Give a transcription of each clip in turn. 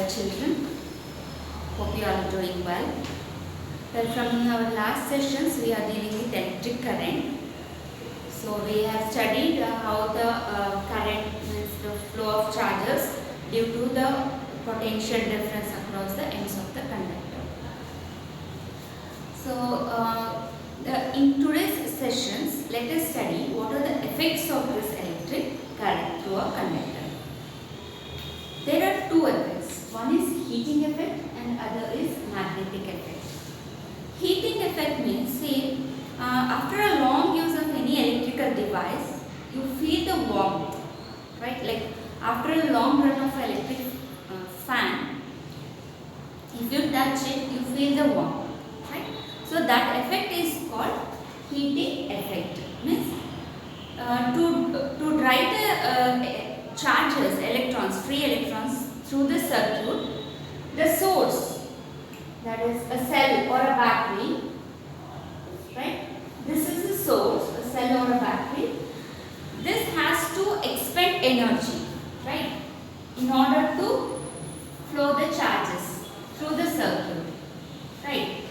children. Hope you are doing well. Well, from our last sessions, we are dealing with electric current. So we have studied how the current means the flow of charges due to the potential difference across the ends of the conductor. So in today's sessions, let us study what are the effects of this electric current through a conductor. There are two effects. One is heating effect and other is magnetic effect. Heating effect means, say, after a long use of any electrical device, you feel the warmth, right? Like after a long run of electric fan, if you touch it, you feel the warmth, right? So that effect is called heating effect. Means to drive the charges, electrons, free electrons through the circuit, the source, that is a cell or a battery, right? This is the source, a cell or a battery. This has to expend energy, right, in order to flow the charges through the circuit, right?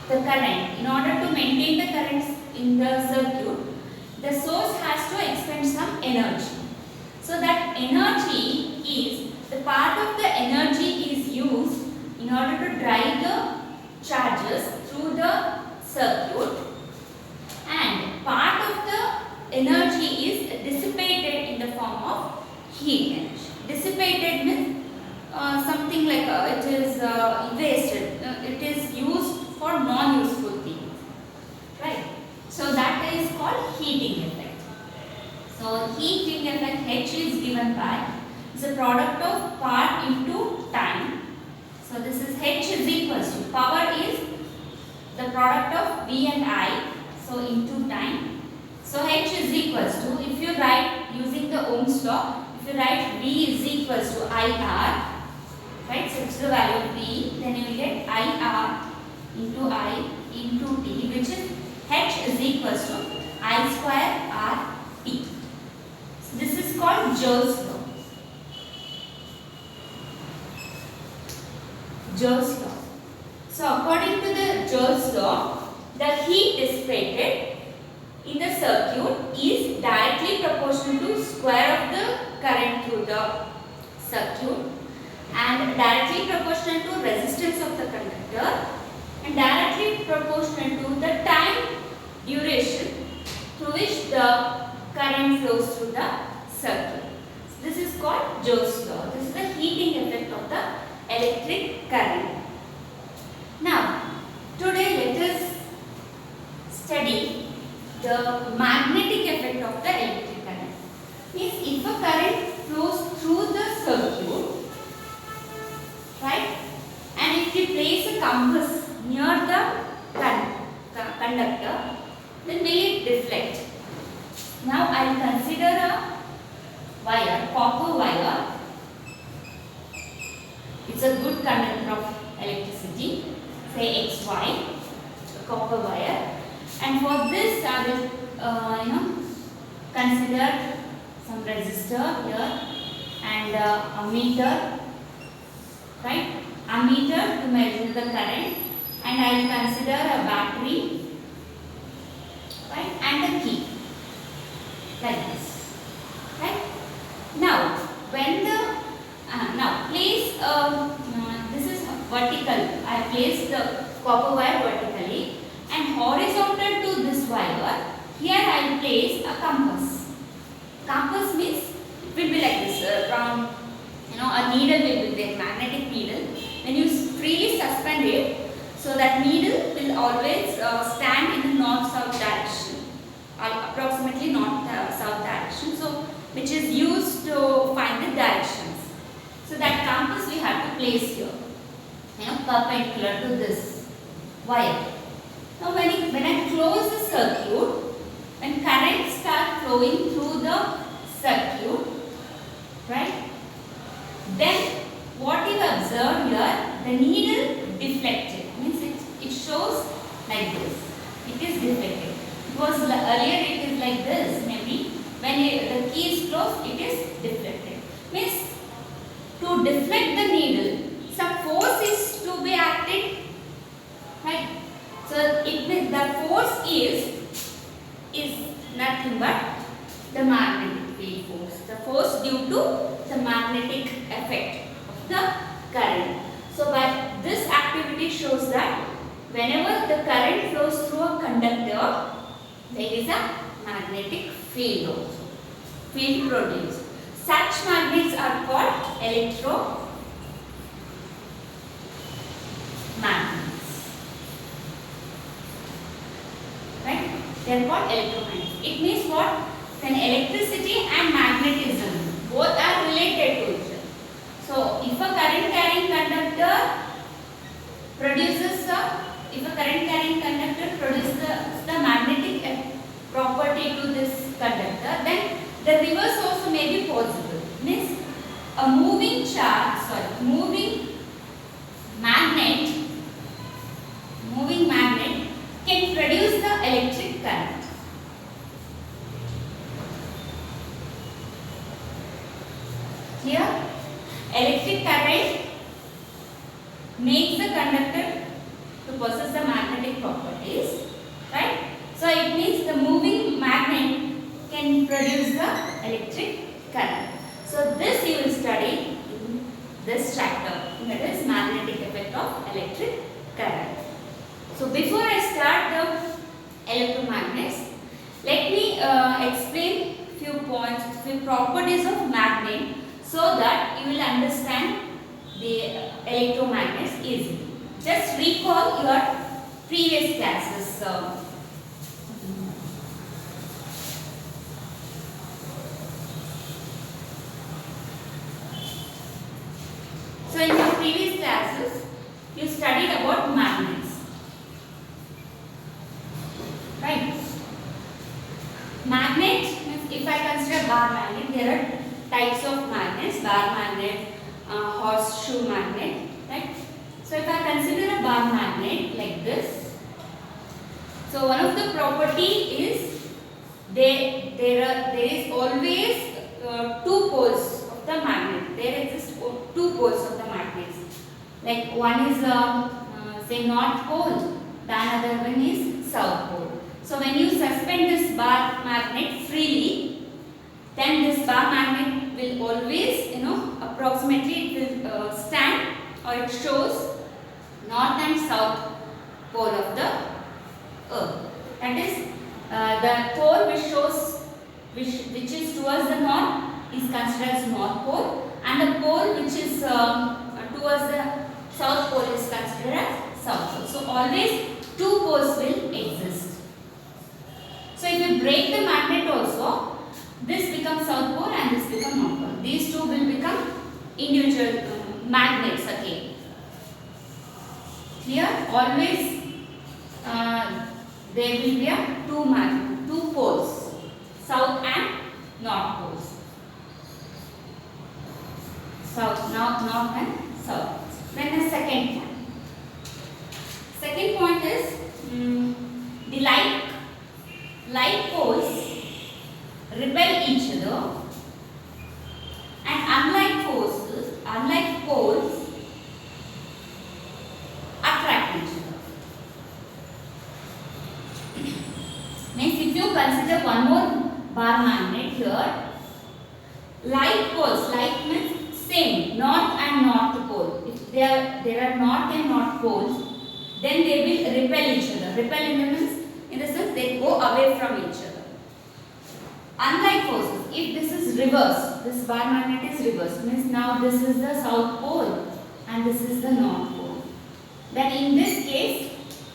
The current, in order to maintain the currents in the circuit, the source has to expend some energy. So that energy is, the part of the energy is used in order to drive the charges through the circuit, and part of the energy is dissipated in the form of heat energy. Dissipated means something like it is wasted, it is used for non-useful things, right? So that is called heating effect. So heating effect H is given by, is a product of power into time. So this is H is equals to, power is the product of V and I, so into time. So H is equals to, if you write using the Ohm's law, if you write V is equals to IR, right, so it's the value of V, then you will get IR into I into T, which is H is equals to I square R T. So this is called Joule's law. Joule's law. So according to the Joule's law, the heat dissipated in the circuit is directly proportional to square of the current through the circuit, and directly proportional to resistance of the conductor, and directly proportional to the time duration through which the current flows through the circuit. So this is called Joule's law. This is the heating effect of the electric current. Now, today let us study the magnetic effect of the electric current. Means if a current flows through the circuit, right, and if we place a compass near the conductor, then will it deflect? Now I will consider a wire, copper wire. It's a good conductor of electricity, say XY, a copper wire. And for this I will consider some resistor here and a meter, right? A meter to measure the current, and I will consider a battery, right, and a key, like this, right? Now when the now place this is vertical. I place the copper wire vertically, and horizontal to this wire, here I will place a compass. Compass means it will be like this, round, a needle will be there, magnetic needle. When you freely suspend it, so that needle will always stand in the north-south direction, approximately north-south direction, so which is used to find the directions. So that compass we have to place here, perpendicular to this wire. Now when I close the circuit, when current start flowing through the circuit, right, then what you observe here, the needle deflected, means it shows like this, it is deflected. It was earlier it is like this, maybe when the key is closed it is deflected. Means to to deflect the needle, some force is to be acted, right? So the force is nothing but the magnetic field force. The force due to the magnetic effect of the current. So by this activity shows that whenever the current flows through a conductor, there is a magnetic field also. Field produced. Such magnets are called electromagnets. Right? They are called electromagnets. It means what? When electricity and magnetism both are related to each other. So if a current carrying conductor produces the magnetic property to this conductor, then the reverse also may be possible. Means a moving magnet can produce the electric current. Here, electric current makes the conductor to possess the magnetic properties, right? So it means the moving magnet can produce the electric current. So this you will study in this chapter, that is magnetic effect of electric current. So before I start the electromagnets, let me explain few points, few properties of magnet, so that you will understand the electromagnets easily. Just recall your previous classes. So in your previous classes, you studied about magnets, right? Magnet means, if I consider bar magnet, there are types of magnets: bar magnet, horseshoe magnet, right? So if I consider a bar magnet like this, so one of the property is there is always two poles of the magnet. There exist two poles of the magnets. Like one is say north pole, the another one is south pole. So when you suspend this bar magnet freely, then this bar magnet will always, approximately it will stand, or it shows north and south pole of the earth. That is, the pole which is towards the north is considered as north pole, and the pole which is towards the south pole is considered as south pole. So always two poles will exist. So if you break the magnet also, this becomes south pole and this becomes north pole. These two will become individual magnets again. Here always there will be two poles, south and north poles. North and south. Then the second point. Second point is the like poles repel each other, and unlike poles attract each other. Means if you consider one more bar magnet here, like poles, like means same, north and north pole. If there are north and north poles, then they will repel each other. Repel in the sense they go away from each other. Unlike forces, if this is reverse, this bar magnet is reverse, means now this is the south pole and this is the north pole. Then in this case,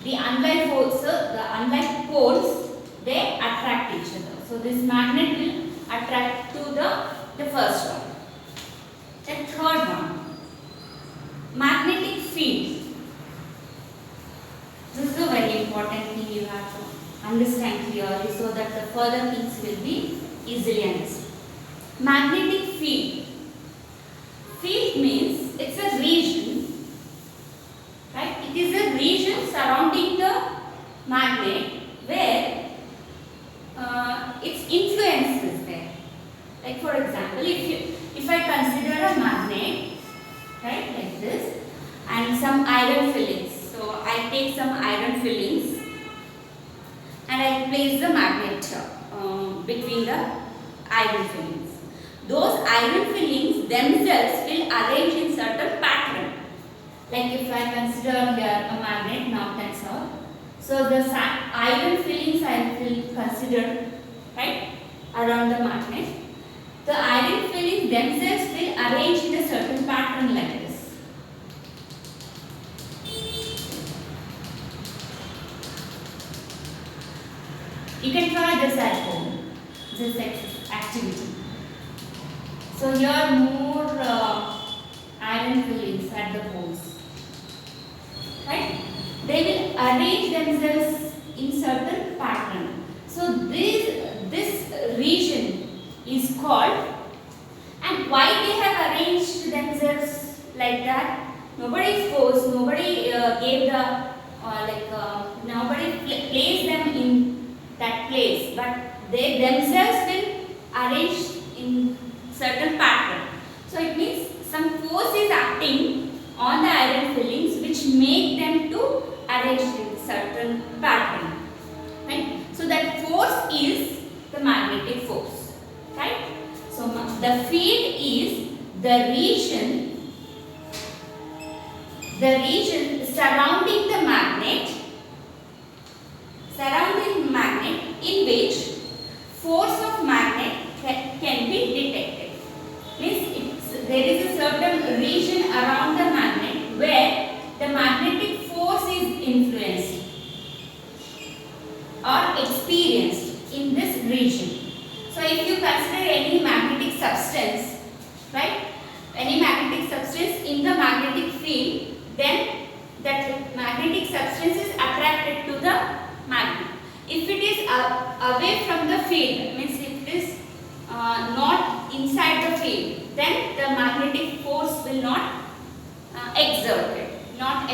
the unlike poles, they attract each other. So this magnet will attract to the first one. The third one, magnetic field. This is a very important thing you have to understand clearly, so that the further things will be easily understood. Magnetic field. Field means it's a region, right? It is a region surrounding the magnet where its influence is there. Like for example, if I consider a magnet iron fillings. So I take some iron fillings and I place the magnet between the iron fillings. Those iron fillings themselves will arrange in certain pattern. Like if I consider here a magnet north and south, so the iron fillings I will consider, right, around the magnet. The iron fillings themselves will arrange in a certain pattern like this. You can try this at home, this activity. So here more iron fillings at the poles, right? They will arrange themselves in certain pattern. So this region is called, and why they have arranged themselves like that? Nobody forced, nobody gave the nobody placed them in that place, but they themselves will arrange in certain pattern. So it means some force is acting on the iron fillings which make them to arrange in certain pattern, right? So that force is the magnetic force, right? So the field is the region surrounding the magnet in which force of magnet can be detected. Means there is a certain region around the magnet where the magnetic force is influenced or experienced in this region. So if you consider any magnetic substance, right, any magnetic substance in the magnetic field, then that magnetic substance is attracted to the magnet. If it is away from the field, means if it is not inside the field, then the magnetic force will not exerted, not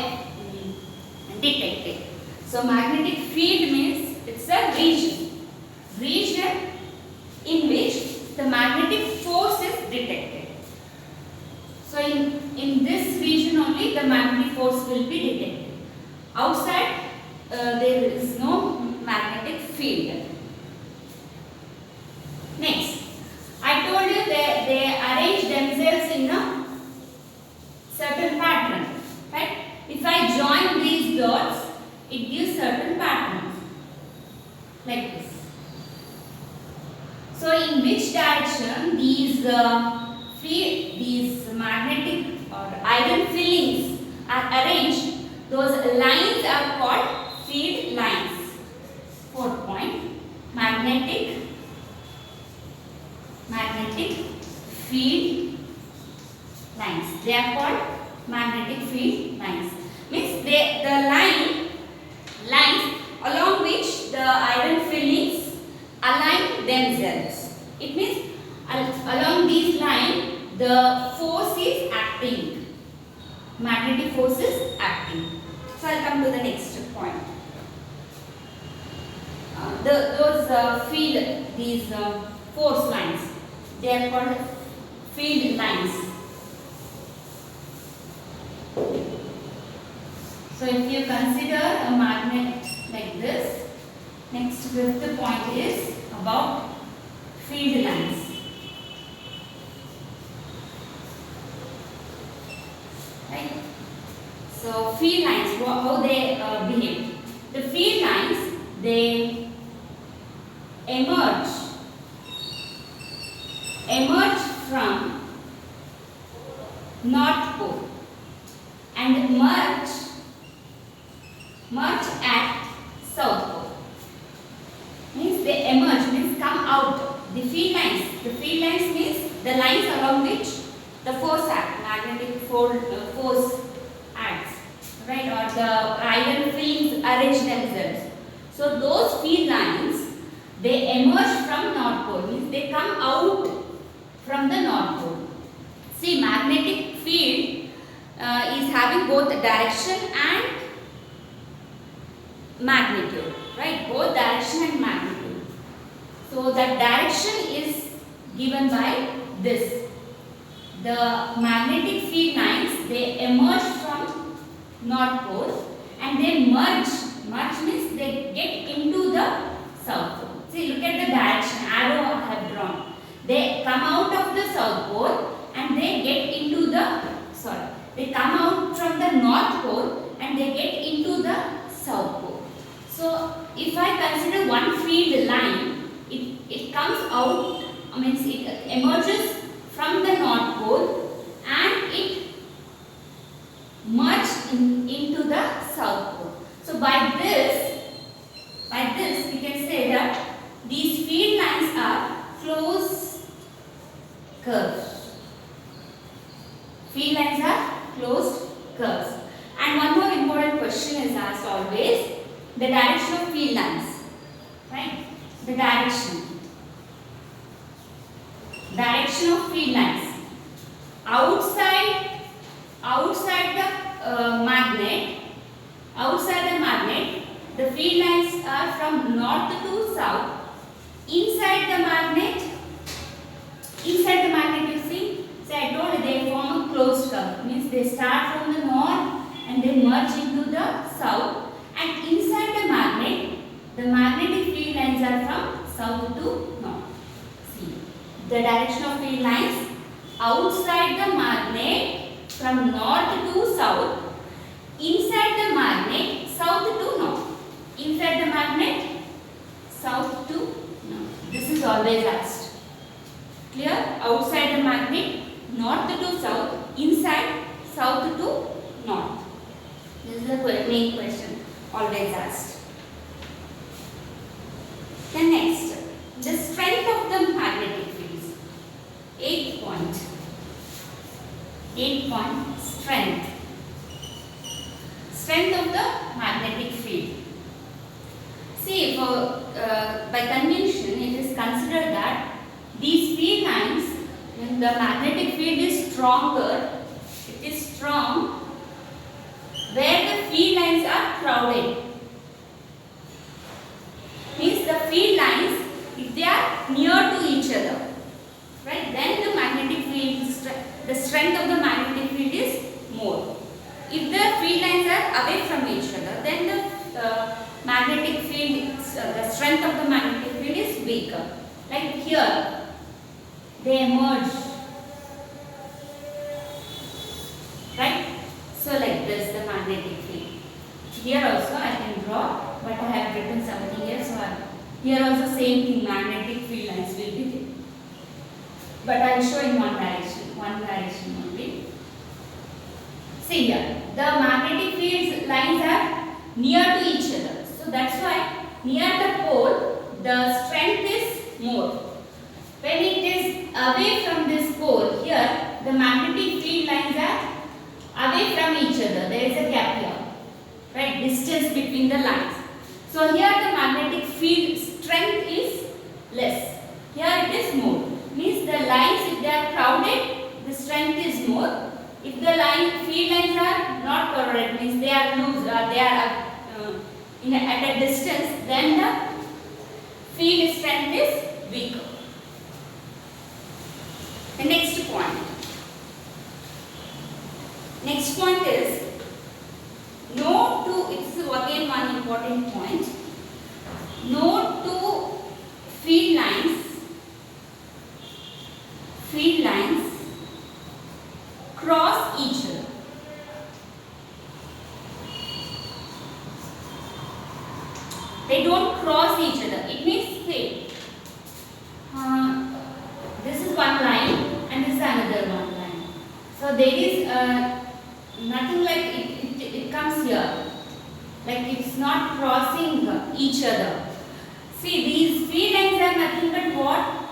detected. So magnetic field means it's a region in which the magnetic force is detected. So in this region only the magnetic force will be detected. Outside there is no magnetic field. Next, I told you they arrange themselves in a certain pattern, right? If I join these dots, it gives certain patterns like this. So in which direction these magnetic or iron fillings are arranged, those lines are called field lines. 4th point, magnetic field lines. They are called magnetic field lines. Means the lines along which the iron fillings align themselves. It means along these lines the force is acting. Magnetic force is acting. So I'll come to the next point. These force lines, they are called field lines. So if you consider a magnet like this, next 5th point is about field lines. Right? So field lines, how they behave. The field lines, they emerge from North Pole and merge at South Pole. Means they emerge, means come out. The field lines means the lines along which the force acts, magnetic force acts, right? Or the iron fillings arrange themselves. So those field lines, they emerge from North Pole, means they come out from the North Pole. See, magnetic field is having both direction and magnitude, right? Both direction and magnitude. So that direction is given by this. The magnetic field lines, they emerge from North Pole and they merge. Merge means they get into the South Pole. See, look at the direction, arrow I have drawn. They come out of the South Pole and they get into the, they come out from the North Pole and they get into the South Pole. So, if I consider one field line, it comes out, means it emerges from the North Pole and it merged into the South Pole. So, by this we can say that these field lines are closed curves. Field lines are closed curves. And one more important question is asked always, the direction of field lines. Right? The direction of field lines. Outside the magnet, the field lines are from north to south. Inside the magnet you see, so I told you they form a closed curve. Means they start from the north and they merge into the south. And inside the magnetic field lines are from south to north. See, the direction of field lines outside the magnet from north to south. Inside the magnet, south to north. Inside the magnet, south to north. This is always asked. Clear? Outside the magnet, north to south. Inside, south to north. This is the main question always asked. Then next, the strength of the magnetic fields. 8th point. 8th point, strength. Strength of the magnetic field. See, by convention, it is considered that these field lines, when the magnetic field is stronger, it is strong where the field lines are crowded. Means the field lines, if they are near to each other, right, then the magnetic field, the strength of the magnetic field is more. If the field lines are away from each other, then the magnetic field, the strength of the magnetic field is weaker. Like here, they emerge, right? So like this, the magnetic field. Here also I can draw, but I have written something here. So here also same thing, magnetic field lines will be there. But I will show in one direction only. See here, the magnetic field lines are near to each other. So that's why near the pole, the strength is more. When it is away from this pole, here the magnetic field lines are away from each other. There is a gap here, right? Distance between the lines. So here the magnetic field strength is less. Here it is more. Means the lines, if they are crowded, the strength is more. If the field lines are not crowded, means they are loose, they are at a distance, then the field strength is weaker. The next point. Next point is no two, it is again one important point. No two field lines cross each other. They don't cross each other. It means, say, this is one line and this is another one line. So there is nothing like it comes here. Like it's not crossing each other. See, these field lines are nothing but what?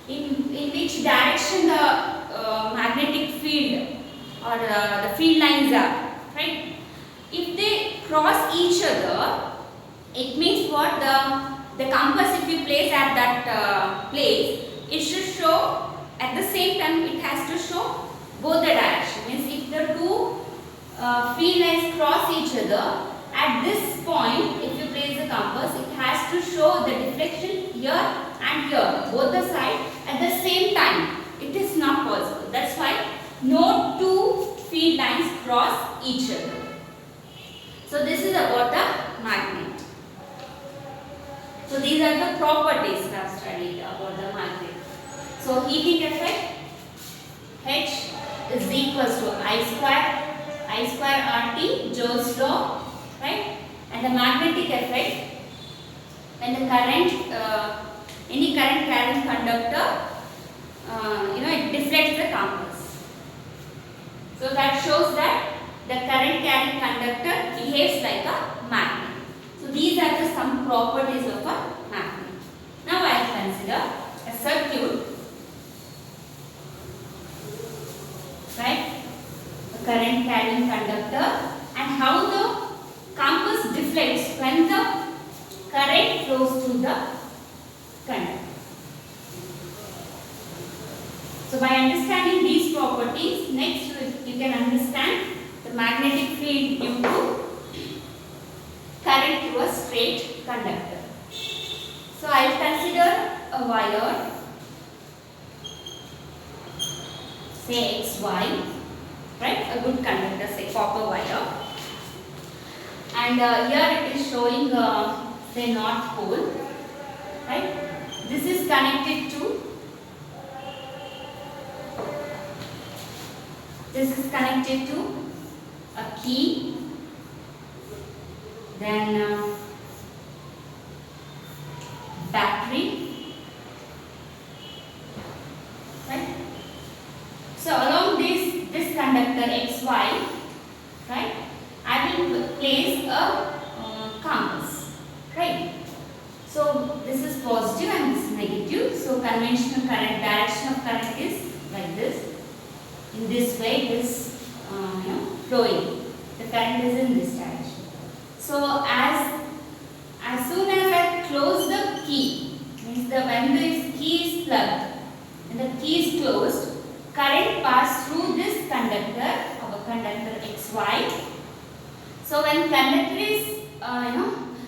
In which direction the magnetic field or the field lines are, right? If they cross each other, it means what? The compass, if you place at that place, it should show at the same time, it has to show both the direction. Means if the two field lines cross each other, at this point, if you place the compass, it has to show the deflection here and here, both the sides at the same time. It is not possible. That's why no two field lines cross each other. So this is about the magnet. So these are the properties we have studied about the magnet. So heating effect, H is equals to I square RT, Joule's law, right? And the magnetic effect, when the current, any current carrying conductor, it deflects the compass. So that shows that the current carrying conductor behaves like a magnet. So these are the some properties of a magnet. Now I will consider a circuit, right? A current carrying conductor, and how the compass deflects when the current flows through the conductor. So by understanding these properties, next you can understand the magnetic field due to current through a straight conductor. So I will consider a wire, say XY, right? A good conductor, say copper wire. And here it is showing say North Pole, right? This is connected to a key, then battery, right? So along this conductor XY, right, I will place a compass, right? So this is positive and this is negative. So conventional current, direction of current is like this. In this way, this flowing. The current is in this direction. So as soon as I close the key, means when this key is plugged and the key is closed, current pass through this conductor, our conductor XY. So when conductor is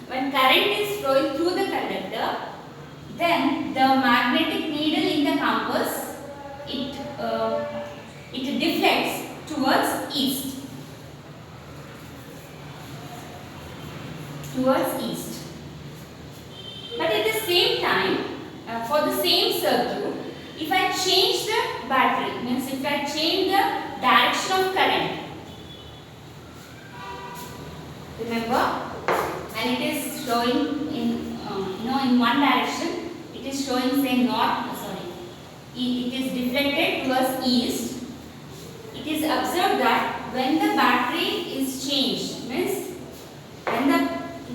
when current is flowing through the conductor, then the magnetic needle in the compass, it deflects towards east. But at the same time, for the same circuit, if I change the battery, means if I change the direction of current, remember, when it is showing in one direction, it is showing say north, it is deflected towards east. It is observed that when the battery is changed, means when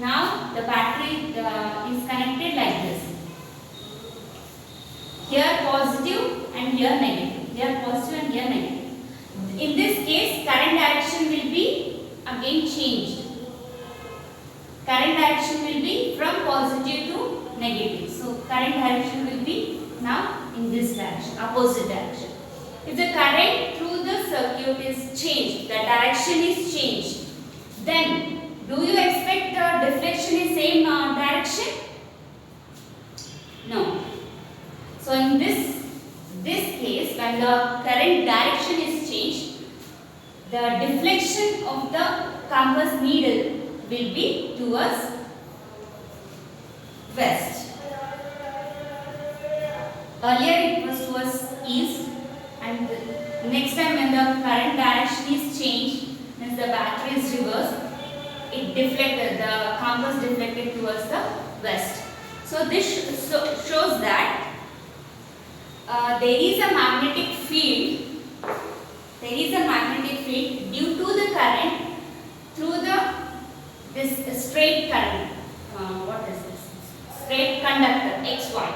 now the battery is connected like this. Here positive and here negative. Here positive and here negative. In this case, current direction will be again changed. Current direction will be from positive to negative. So current direction will be now in this direction, opposite direction. If the current through the circuit is changed, the direction is changed, then do you expect the deflection in same direction? No. So in this case, when the current direction is changed, the deflection of the compass needle will be towards west. Earlier it was towards east, and next time when the current direction is changed, means the battery is reversed, it deflected, the compass deflected towards the west. So this shows that there is a magnetic field. There is a magnetic field due to the current through this straight current. What is this? Straight conductor XY.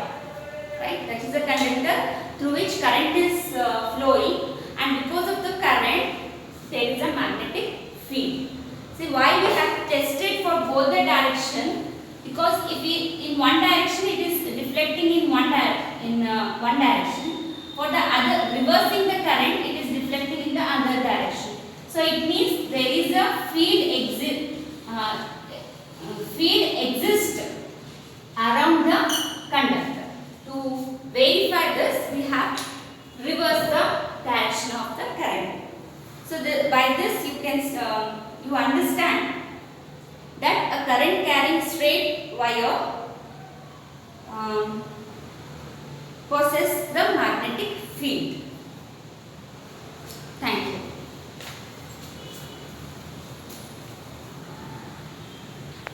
Right? That is the conductor through which current is flowing, and because of the current, there is a magnetic field. See why we have tested for both the direction, because if in one direction it is deflecting in one direction, for the other reversing the current it is deflecting in the other direction. So it means there is a field exists around the conductor. To verify this, we have reversed the direction of the current. So by this you can you understand current carrying straight wire possess the magnetic field.